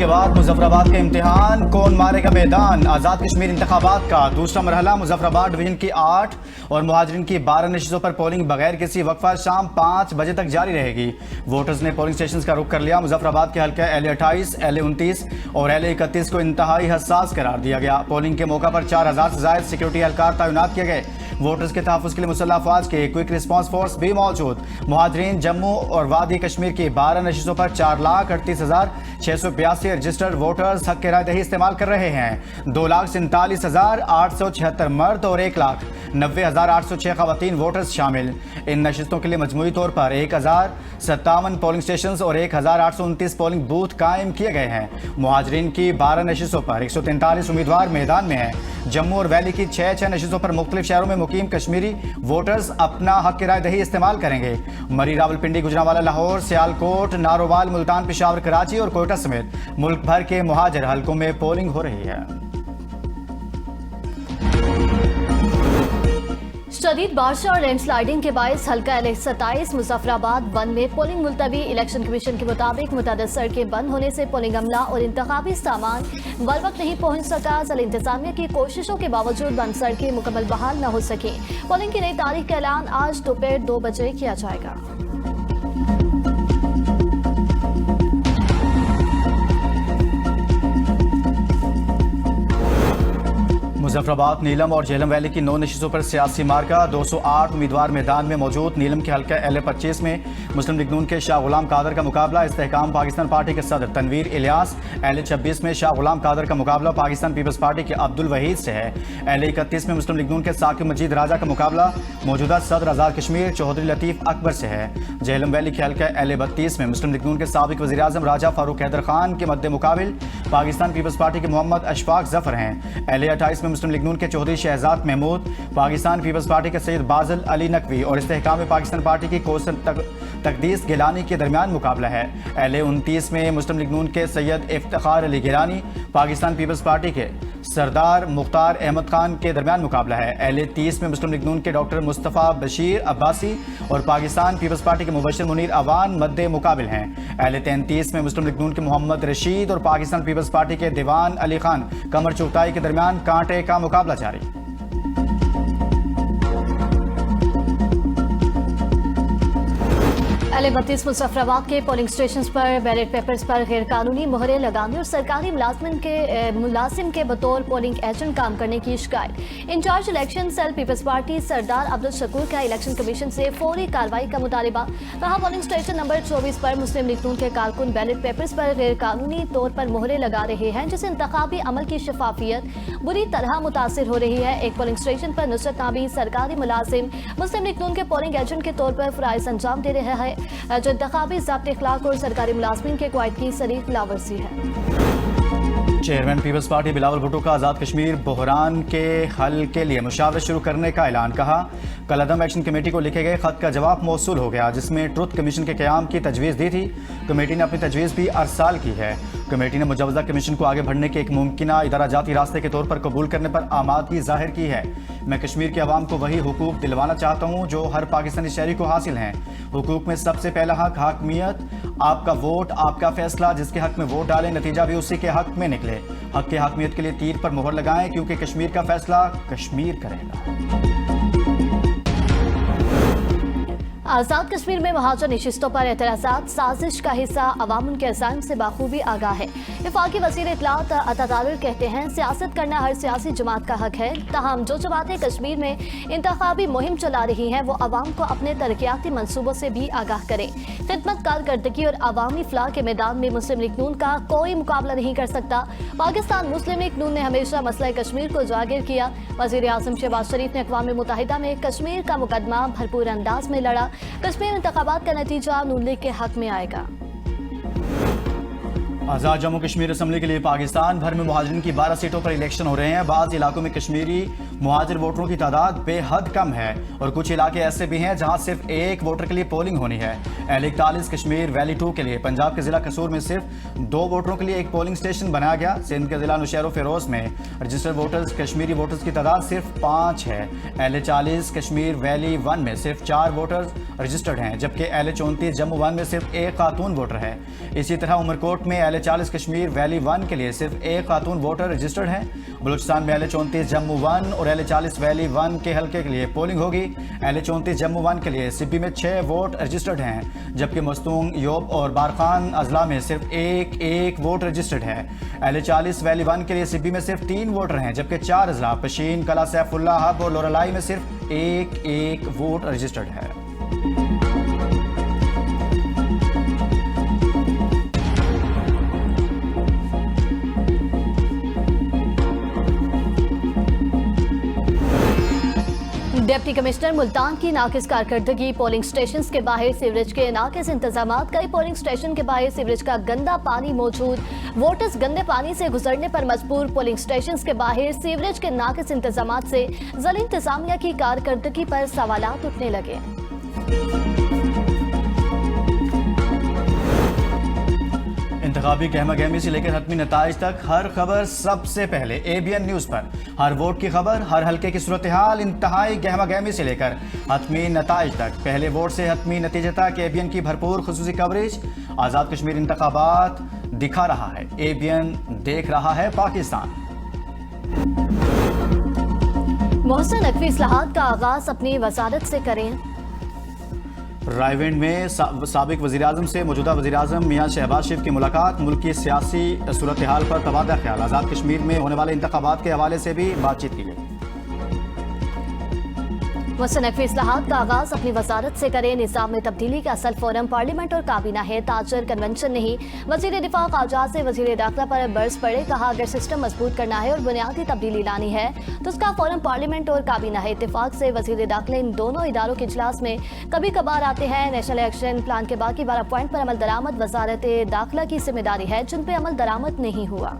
बाद मुजफ्फराबाद का इम्तिहान, कौन मारेगा मैदान। आज़ाद कश्मीर इंतखाबात का दूसरा मरहला मुजफ्फराबाद डिवीजन की 8 और मुहाजिरीन की 12 नशिस्तों पर पोलिंग बगैर किसी वक्फा शाम 5 बजे तक जारी रहेगी। वोटर्स ने पोलिंग स्टेशन का रुख कर लिया। मुजफ्फराबाद के हल्के LA28, LA29 और LA31 को इंतहाई हसास करार दिया गया। पोलिंग के मौका पर 4000 से ज्यादा सिक्योरिटी एहलकार तैनात किए गए। वोटर्स के तहफ़्फ़ुज़ के लिए मुसल्लह अफ़वाज के क्विक रिस्पांस फोर्स भी मौजूद। मुहाजिरीन जम्मू और वादी कश्मीर की 12 नशिस्तों पर 4,38,682 रजिस्टर्ड वोटर्स हक के राय दही इस्तेमाल कर रहे हैं। 2,47,876 मर्द और 1,90,806 खवातीन वोटर्स शामिल। इन नशिस्तों के लिए मजमूई तौर पर 1,057 पोलिंग स्टेशन और 1,829 पोलिंग बूथ कायम किए गए हैं। मुहाजिरीन की 12 नशिस्तों पर 143 उम्मीदवार मैदान में हैं। जम्मू और वैली की 6 नशिस्तों पर मुख्तलिफ शहरों में मुकीम कश्मीरी वोटर्स अपना हक राय दही इस्तेमाल करेंगे। मरी, रावलपिंडी, गुजरांवाला, लाहौर, सियालकोट, नारोवाल, मुल्तान, पेशावर, कराची और कोयटा समेत मुल्क भर के मुहाजिर हलकों में पोलिंग हो रही है। शदीद बारिश और लैंडस्लाइडिंग के बायस हल्का LA27 मुजफ्फराबाद 1 में पोलिंग मुलतवी। इलेक्शन कमीशन के मुताबिक मुतअद्दिद सड़कें बंद होने से पोलिंग अमला और इंतखाबी सामान बरवक्त नहीं पहुंच सका। ज़िला इंतजामिया की कोशिशों के बावजूद बंद सड़कें मुकम्मल बहाल न हो सकी। पोलिंग की नई तारीख का ऐलान आज दोपहर 2 बजे किया जाएगा। मुजफ्फराबाद, नीलम और झेलम वैली की 9 नशिस्तों पर सियासी मार्का। 208 उम्मीदवार मैदान में मौजूद। नीलम के हल्का LA25 में मुस्लिम लीग नून के शाह गुलाम कादर का मुकाबला इस्तेहकाम पाकिस्तान पार्टी के सदर तनवीर इलियास। LA26 में शाह गुलाम कादर का मुकाबला पाकिस्तान पीपल्स पार्टी के अब्दुल वहीद से है। LA31 में मुस्लिम लीग नून के साकिब मजीद राजा का मुकाबला मौजूदा सदर आज़ाद कश्मीर चौधरी लतीफ़ अकबर से है। झेलम वैली के हल्का LA32 में मुस्लिम लीग नून के साबिक वज़ीर आज़म राजा फारूक हैदर खान के मद्दे मुकाबिल पाकिस्तान पीपल्स पार्टी के मोहम्मद अशफाक जफर हैं। LA28 में मुस्लिम लीग नून के चौधरी शहजाद महमूद, पाकिस्तान पीपल्स पार्टी के सैयद बाज़ल अली नकवी और इस्तेहकाम में पाकिस्तान पार्टी की कौसर तकदीस गिलानी के दरमियान मुकाबला है। LA29 में मुस्लिम लीग नून के सैयद इफ्तिखार अली गिलानी, पाकिस्तान पीपल्स पार्टी के सरदार मुख्तार अहमद खान के दरमियान मुकाबला है। LA30 में मुस्लिम लीग नून के डॉक्टर मुस्तफ़ा बशीर अब्बासी और पाकिस्तान पीपल्स पार्टी के मुबशिर मुनीर अवान मद्दे मुकाबिल हैं। LA33 में मुस्लिम लीग नून के मोहम्मद रशीद और पाकिस्तान पीपल्स पार्टी के दीवान अली खान कमर चुगताई के दरमियान कांटे का मुकाबला जारी। LA32 मुजफ्फराबाद के पोलिंग स्टेशन पर बैलेट पेपर्स पर गैर कानूनी मोहरें लगाने और सरकारी मुलाजिम के बतौर पोलिंग एजेंट काम करने की शिकायत। Incharge election cell people's party Sardar Abdul Shakoor का इलेक्शन कमीशन से फौरी कार्रवाई का मुतालबा। कहा, पोलिंग स्टेशन नंबर 24 पर मुस्लिम लीग नून के कारकुन बैलेट पेपर्स पर गैर कानूनी तौर पर मोहरें लगा रहे हैं, जिससे इंतखाबी अमल की शफाफियत बुरी तरह मुतासिर हो रही है। एक पोलिंग स्टेशन पर नुसरत नाबी सरकारी मुलाजिम मुस्लिम लीग नून के पोलिंग एजेंट के तौर पर फराइज अंजाम दे रहा है, जो इंतखाबी ज़ाब्ते इखलाक और सरकारी मुलाज़मीन के क़वाइद की सरीह लावर्जी है। Chairman Peoples Party Bilawal Bhutto का आज़ाद कश्मीर बहरान के हल के लिए मुशावरत शुरू करने का ऐलान। कहा, कल अदम एक्शन कमेटी को लिखे गए खत का जवाब मौसूल हो गया, जिसमें ट्रुथ कमीशन के क़याम की तजवीज़ दी थी। कमेटी ने अपनी तजवीज़ भी अरसाल की है। कमेटी ने मुजवज़ा कमीशन को आगे बढ़ने के एक मुमकिना इदारा जाती रास्ते के तौर पर कबूल करने पर आमादगी जाहिर की है। मैं कश्मीर के अवाम को वही हुकूक दिलवाना चाहता हूँ जो हर पाकिस्तानी शहरी को हासिल हैं। हुकूक में सबसे पहला हक हकमियत, आपका वोट, आपका फैसला। जिसके हक में वोट डालें, नतीजा भी उसी के हक में निकले। हक के हकमियत के लिए तीर पर मोहर लगाएं, क्योंकि कश्मीर का फैसला कश्मीर करेगा। आज़ाद कश्मीर में महाजन नशिस्तों पर एतराज़ात साजिश का हिस्सा। अवाम उनके अज़ाइम से बाखूबी आगाह है। वफाकी वज़ीर इत्तलात अतातारुर कहते हैं, सियासत करना हर सियासी जमात का हक है। तहम जो जमातें कश्मीर में इंतखाबी मुहिम चला रही हैं, वो अवाम को अपने तरक्याती मनसूबों से भी आगाह करें। खिदमत, कारकर्दगी और अवामी फलाह के मैदान में मुस्लिम लीग नून का कोई मुकाबला नहीं कर सकता। पाकिस्तान मुस्लिम लीग नून ने हमेशा मसला कश्मीर को उजागर किया। वज़ीर आज़म शहबाज शरीफ ने अक़वाम मुत्तहिदा में कश्मीर का मुकदमा भरपूर अंदाज में लड़ा। कश्मीर इंतखाबात का नतीजा नून लीग के हक में आएगा। आज़ाद जम्मू कश्मीर असम्बली के लिए पाकिस्तान भर में मुहाजिरीन की 12 सीटों पर इलेक्शन हो रहे हैं। बाज़ इलाकों में कश्मीरी मुहाजिर वोटरों की तादाद बेहद कम है और कुछ इलाके ऐसे भी हैं जहां सिर्फ एक वोटर के लिए पोलिंग होनी है। L41 कश्मीर वैली 2 के लिए पंजाब के जिला कसूर में सिर्फ 2 वोटरों के लिए एक पोलिंग स्टेशन बनाया गया। सिंध के जिला नौशहर फिरोज में रजिस्टर्ड वोटर्स कश्मीरी वोटर्स की तादाद सिर्फ 5 है। L40 कश्मीर वैली 1 में सिर्फ 4 वोटर्स रजिस्टर्ड हैं, जबकि L34 जम्मू 1 में सिर्फ 1 खातून वोटर है। इसी तरह उमरकोट में L40 कश्मीर वैली 1 के लिए सिर्फ 1 खातून वोटर रजिस्टर्ड है। बलूचिस्तान में L34 जम्मू 1 और L40 वैली 1 के हल्के के लिए पोलिंग होगी। L34 जम्मू 1 के लिए सिब्बी में 6 वोट रजिस्टर्ड हैं, जबकि मस्तूंग, योब और बारखान अजला में सिर्फ एक वोट रजिस्टर्ड है। L40 वैली 1 के लिए सिब्बी में सिर्फ 3 वोटर हैं, जबकि 4 अजला पशीन, कला सैफुल्ला हक और लोरलाई में सिर्फ एक वोट रजिस्टर्ड है। डिप्टी कमिश्नर मुल्तान की नाकिस कारकर्दगी, पोलिंग स्टेशन के बाहर सीवरेज के नाकिस इंतजाम, कई पोलिंग स्टेशन के बाहर सीवरेज का गंदा पानी मौजूद, वोटर्स गंदे पानी से गुजरने पर मजबूर, पोलिंग स्टेशन के बाहर सीवरेज के नाकिस इंतजाम से जिला इंतजामिया की कारकर्दगी पर सवालात उठने लगे। इंतखाबी गहमा-गहमी से लेकर हतमी नताइज तक हर खबर सबसे पहले ABN न्यूज़ पर। हर वोट की खबर, हर हल्के की सूरत हाल, इंतहाई गहमा-गहमी से लेकर हतमी नताइज तक, पहले वोट से हतमी नतीजे तक ABN की भरपूर खुसूसी कवरेज। आज़ाद कश्मीर इंतखाबात दिखा रहा है, ABN देख रहा है पाकिस्तान। मोहसिन नकवी इस्लाहात का आगाज अपनी वजारत से करें। रायविंड में साबिक वज़ीर-ए-आज़म से मौजूदा वज़ीर-ए-आज़म मियां शहबाज शरीफ की मुलाकात, मुल्क की सियासी सूरत हाल पर तबादला ख्याल। आज़ाद कश्मीर में होने वाले इंतखाबात के हवाले से भी बातचीत की गई। मोहसिन नकवी इस्लाहात का आगाज अपनी वजारत से करें। निज़ाम में तब्दीली का असल फोरम पार्लियामेंट और काबीना है, ताजर कन्वेंशन नहीं। वज़ीर दिफा ख़ारजा से वज़ीर दाखिला पर बर्स पड़े, कहा अगर सिस्टम मजबूत करना है और बुनियादी तब्दीली लानी है तो उसका फोरम पार्लियामेंट और काबीना है। इत्तेफाक से वज़ीर दाखिला इन दोनों इदारों के इजलास में कभी कभार आते हैं। नेशनल एक्शन प्लान के बाकी 12 पॉइंट पर अमल दरामद वजारत दाखिला की जिम्मेदारी है, जिन पर अमल दरामद नहीं हुआ।